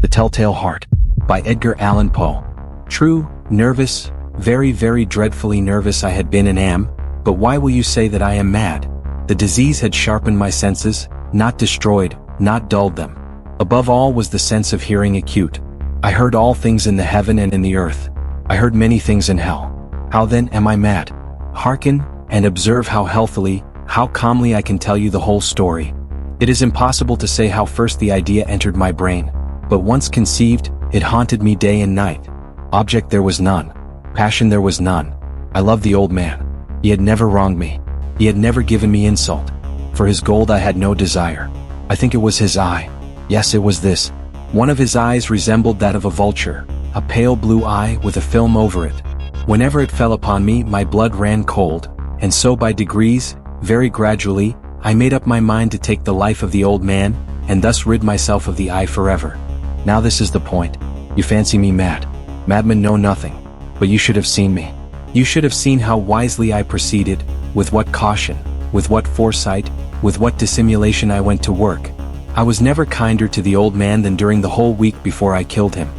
The Telltale Heart, by Edgar Allan Poe. True, nervous, very, very dreadfully nervous I had been and am, but why will you say that I am mad? The disease had sharpened my senses, not destroyed, not dulled them. Above all was the sense of hearing acute. I heard all things in the heaven and in the earth. I heard many things in hell. How then am I mad? Hearken, and observe how healthily, how calmly I can tell you the whole story. It is impossible to say how first the idea entered my brain, but once conceived, it haunted me day and night. Object there was none. Passion there was none. I loved the old man. He had never wronged me. He had never given me insult. For his gold I had no desire. I think it was his eye. Yes, it was this. One of his eyes resembled that of a vulture, a pale blue eye with a film over it. Whenever it fell upon me, my blood ran cold, and so by degrees, very gradually, I made up my mind to take the life of the old man, and thus rid myself of the eye forever. Now this is the point. You fancy me mad. Madmen know nothing. But you should have seen me. You should have seen how wisely I proceeded, with what caution, with what foresight, with what dissimulation I went to work. I was never kinder to the old man than during the whole week before I killed him.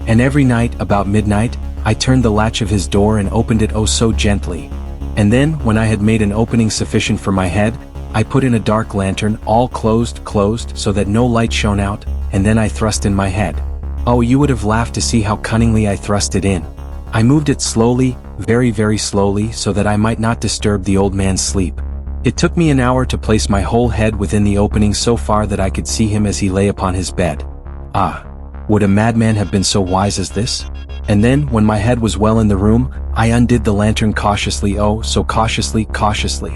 And every night, about midnight, I turned the latch of his door and opened it oh so gently. And then, when I had made an opening sufficient for my head, I put in a dark lantern, all closed, so that no light shone out, and then I thrust in my head. Oh, you would have laughed to see how cunningly I thrust it in. I moved it slowly, very, very slowly, so that I might not disturb the old man's sleep. It took me an hour to place my whole head within the opening so far that I could see him as he lay upon his bed. Ah! Would a madman have been so wise as this? And then, when my head was well in the room, I undid the lantern cautiously, oh, so cautiously,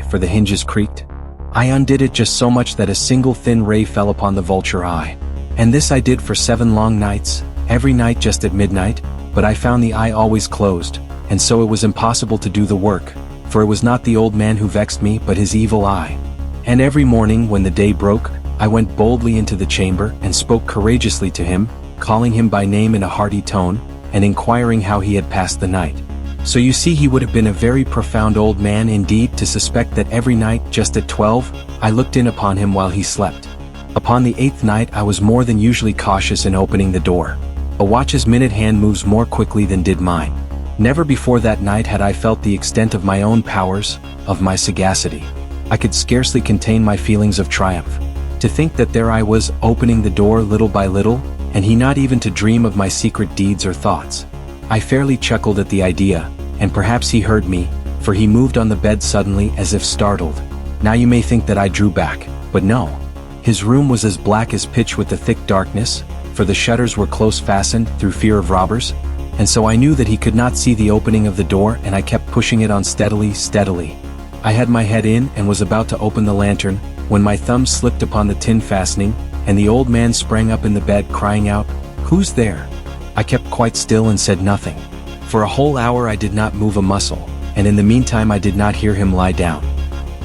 for the hinges creaked. I undid it just so much that a single thin ray fell upon the vulture eye. And this I did for 7 long nights, every night just at midnight, but I found the eye always closed, and so it was impossible to do the work, for it was not the old man who vexed me but his evil eye. And every morning when the day broke, I went boldly into the chamber and spoke courageously to him, calling him by name in a hearty tone, and inquiring how he had passed the night. So you see he would have been a very profound old man indeed to suspect that every night just at 12, I looked in upon him while he slept. Upon the 8th night I was more than usually cautious in opening the door. A watch's minute hand moves more quickly than did mine. Never before that night had I felt the extent of my own powers, of my sagacity. I could scarcely contain my feelings of triumph. To think that there I was, opening the door little by little, and he not even to dream of my secret deeds or thoughts. I fairly chuckled at the idea, and perhaps he heard me, for he moved on the bed suddenly as if startled. Now you may think that I drew back, but no. His room was as black as pitch with the thick darkness, for the shutters were close fastened through fear of robbers, and so I knew that he could not see the opening of the door, and I kept pushing it on steadily. I had my head in and was about to open the lantern, when my thumb slipped upon the tin fastening, and the old man sprang up in the bed crying out, "Who's there?" I kept quite still and said nothing. For a whole hour I did not move a muscle, and in the meantime I did not hear him lie down.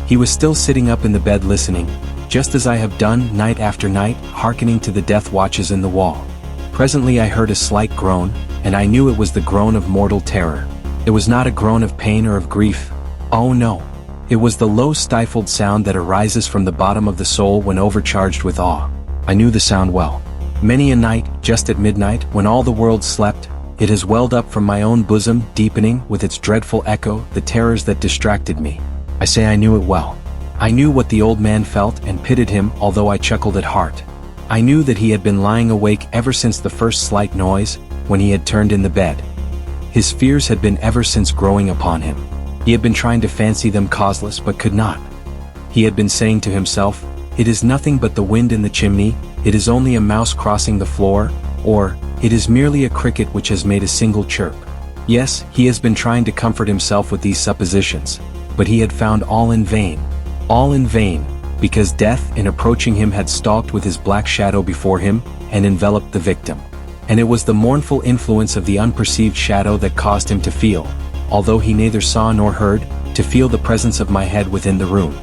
He was still sitting up in the bed listening, just as I have done night after night, hearkening to the death watches in the wall. Presently I heard a slight groan, and I knew it was the groan of mortal terror. It was not a groan of pain or of grief. Oh no! It was the low stifled sound that arises from the bottom of the soul when overcharged with awe. I knew the sound well. Many a night, just at midnight, when all the world slept, it has welled up from my own bosom, deepening, with its dreadful echo, the terrors that distracted me. I say I knew it well. I knew what the old man felt and pitied him, although I chuckled at heart. I knew that he had been lying awake ever since the first slight noise, when he had turned in the bed. His fears had been ever since growing upon him. He had been trying to fancy them causeless but could not. He had been saying to himself, "It is nothing but the wind in the chimney, it is only a mouse crossing the floor," or, "It is merely a cricket which has made a single chirp." Yes, he has been trying to comfort himself with these suppositions, but he had found all in vain. All in vain, because death in approaching him had stalked with his black shadow before him, and enveloped the victim. And it was the mournful influence of the unperceived shadow that caused him to feel, although he neither saw nor heard, to feel the presence of my head within the room.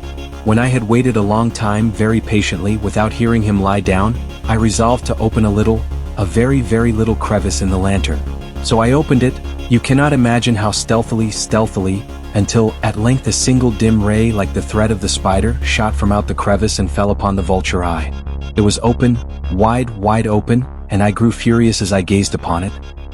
When I had waited a long time very patiently without hearing him lie down, I resolved to open a very, very little crevice in the lantern. So I opened it, you cannot imagine how stealthily, until at length a single dim ray like the thread of the spider shot from out the crevice and fell upon the vulture eye. It was open, wide open, and I grew furious as I gazed upon it.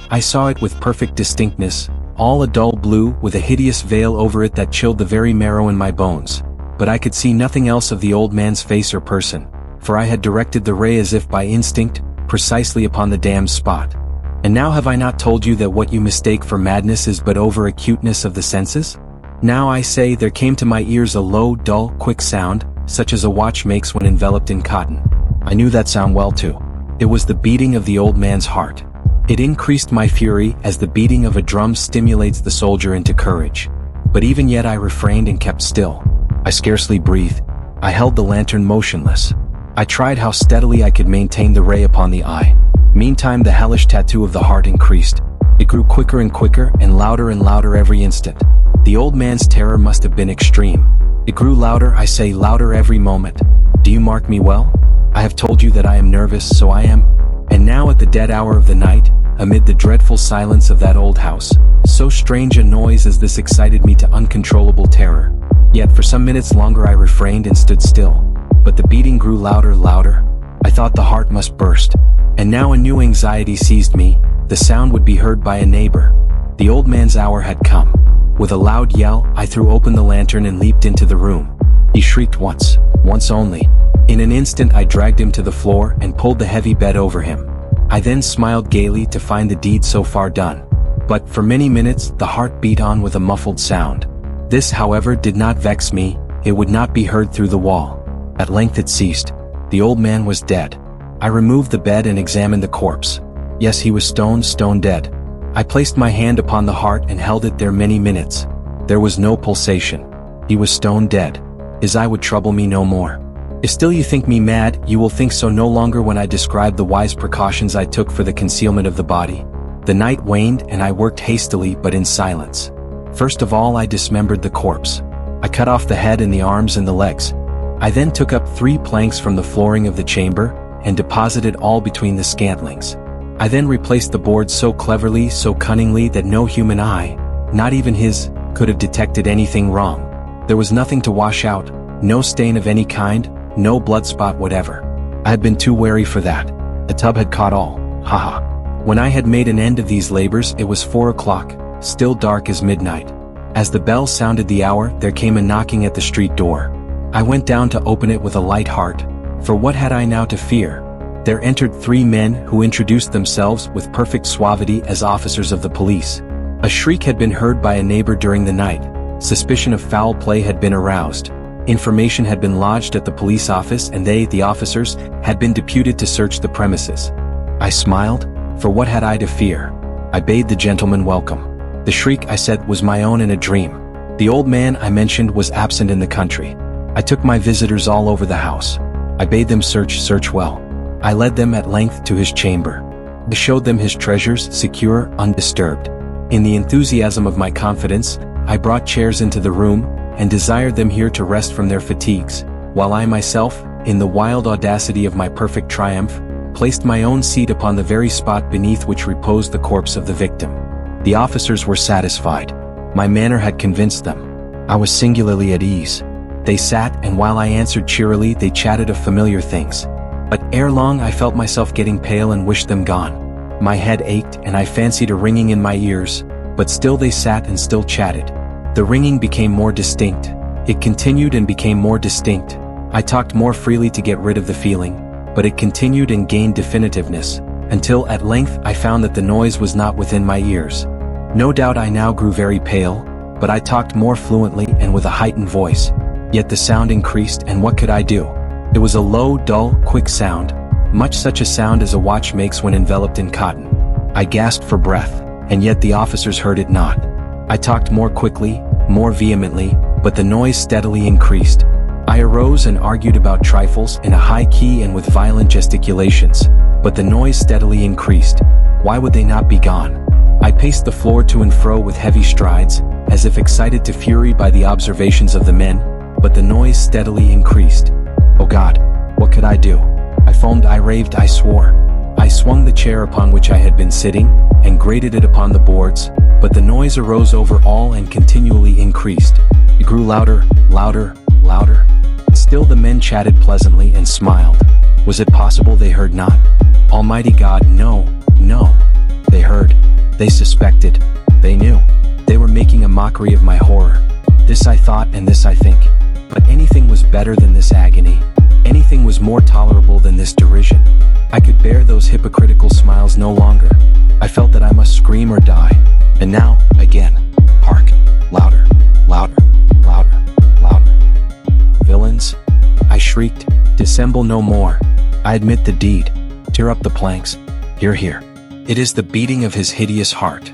I saw it with perfect distinctness, all a dull blue with a hideous veil over it that chilled the very marrow in my bones. But I could see nothing else of the old man's face or person, for I had directed the ray as if by instinct, precisely upon the damned spot. And now have I not told you that what you mistake for madness is but over-acuteness of the senses? Now I say there came to my ears a low, dull, quick sound, such as a watch makes when enveloped in cotton. I knew that sound well too. It was the beating of the old man's heart. It increased my fury as the beating of a drum stimulates the soldier into courage. But even yet I refrained and kept still. I scarcely breathed. I held the lantern motionless. I tried how steadily I could maintain the ray upon the eye. Meantime the hellish tattoo of the heart increased. It grew quicker and louder every instant. The old man's terror must have been extreme. It grew louder, I say louder every moment. Do you mark me well? I have told you that I am nervous, so I am. And now at the dead hour of the night, amid the dreadful silence of that old house, so strange a noise as this excited me to uncontrollable terror. Yet for some minutes longer I refrained and stood still. But the beating grew louder. I thought the heart must burst. And now a new anxiety seized me. The sound would be heard by a neighbor. The old man's hour had come. With a loud yell, I threw open the lantern and leaped into the room. He shrieked once only. In an instant I dragged him to the floor and pulled the heavy bed over him. I then smiled gaily to find the deed so far done. But for many minutes the heart beat on with a muffled sound. This, however, did not vex me. It would not be heard through the wall. At length it ceased. The old man was dead. I removed the bed and examined the corpse. Yes, he was stone dead. I placed my hand upon the heart and held it there many minutes. There was no pulsation. He was stone dead. His eye would trouble me no more. If still you think me mad, you will think so no longer when I describe the wise precautions I took for the concealment of the body. The night waned and I worked hastily but in silence. First of all I dismembered the corpse. I cut off the head and the arms and the legs. I then took up 3 planks from the flooring of the chamber and deposited all between the scantlings. I then replaced the boards so cleverly, so cunningly that no human eye, not even his, could have detected anything wrong. There was nothing to wash out, no stain of any kind, no blood spot whatever. I had been too wary for that. The tub had caught all. Haha. When I had made an end of these labors it was 4 o'clock, still dark as midnight. As the bell sounded the hour there came a knocking at the street door. I went down to open it with a light heart, for what had I now to fear? There entered 3 men who introduced themselves with perfect suavity as officers of the police. A shriek had been heard by a neighbor during the night. Suspicion of foul play had been aroused. Information had been lodged at the police office and they, the officers, had been deputed to search the premises. I smiled, for what had I to fear? I bade the gentleman welcome. The shriek, I said, was my own in a dream. The old man I mentioned was absent in the country. I took my visitors all over the house. I bade them search well. I led them at length to his chamber. I showed them his treasures, secure, undisturbed. In the enthusiasm of my confidence, I brought chairs into the room, and desired them here to rest from their fatigues, while I myself, in the wild audacity of my perfect triumph, placed my own seat upon the very spot beneath which reposed the corpse of the victim. The officers were satisfied. My manner had convinced them. I was singularly at ease. They sat, and while I answered cheerily they chatted of familiar things. But ere long I felt myself getting pale and wished them gone. My head ached and I fancied a ringing in my ears, but still they sat and still chatted. The ringing became more distinct. It continued and became more distinct. I talked more freely to get rid of the feeling, but it continued and gained definitiveness, until at length I found that the noise was not within my ears. No doubt I now grew very pale, but I talked more fluently and with a heightened voice. Yet the sound increased, and what could I do? It was a low, dull, quick sound, much such a sound as a watch makes when enveloped in cotton. I gasped for breath, and yet the officers heard it not. I talked more quickly, more vehemently, but the noise steadily increased. I arose and argued about trifles in a high key and with violent gesticulations, but the noise steadily increased. Why would they not be gone? I paced the floor to and fro with heavy strides, as if excited to fury by the observations of the men, but the noise steadily increased. Oh God, what could I do? I foamed, I raved, I swore. I swung the chair upon which I had been sitting, and grated it upon the boards, but the noise arose over all and continually increased. It grew louder. Still the men chatted pleasantly and smiled. Was it possible they heard not? Almighty God, no, no. They heard. They suspected. They knew. They were making a mockery of my horror. This I thought and this I think. But anything was better than this agony. Anything was more tolerable than this derision. I could bear those hypocritical smiles no longer. I felt that I must scream or die. And now, again. Hark. Louder. Louder. Louder. Louder. Villains? I shrieked. Dissemble no more. I admit the deed. Tear up the planks. Hear, hear. It is the beating of his hideous heart.